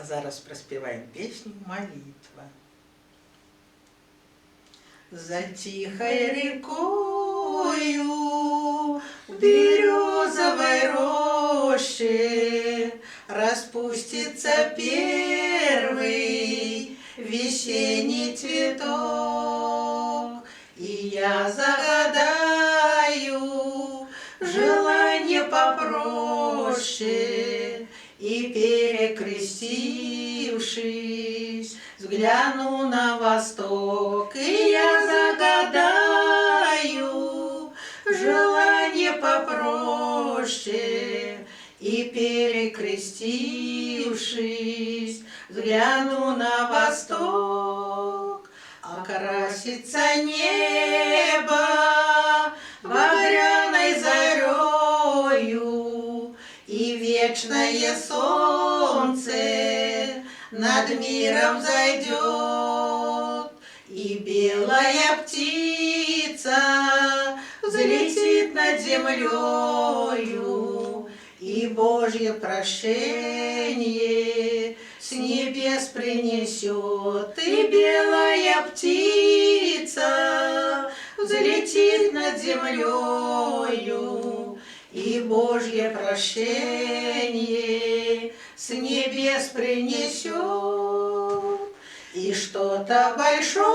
зараз проспеваем песню «Молитва». За тихой рекою в березовой роще распустится первый весенний цветок, и я загадаю желание попроще, и, перекрестившись, взгляну на восток, и я загадаю желание попроще, и, перекрестившись, взгляну на восток. Окрасится небо багряной зарею, и вечное солнце над миром зайдет, и белая птица взлетит над землею, и Божье прощение с небес принесет, и белая птица взлетит над землею, и Божье прощение с небес принесет. И что-то большое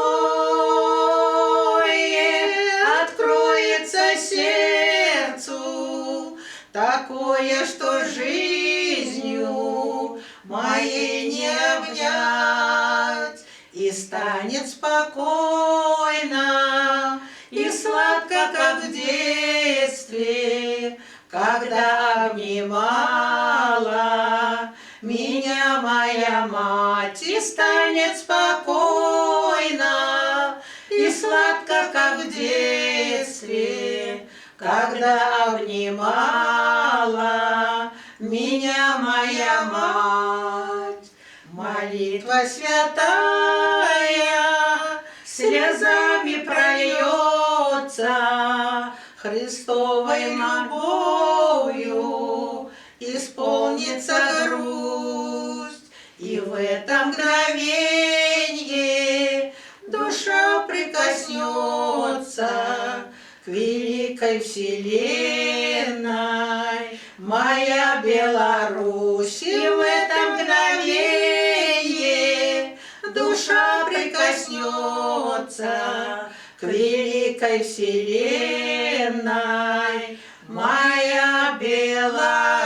откроется сердцу, такое, что жизнью моей не обнять, и станет спокойно и сладко, как в детстве, когда обнимала меня моя мать, и станет спокойно и сладко, как в детстве, когда обнимала меня моя мать. Молитва святая слезами прольется, Христовой любовью исполнится грусть, и в это мгновенье душа прикоснется к великой вселенной, моя Беларусь, и в это мгновенье душа прикоснется к великой вселенной, моя Беларусь.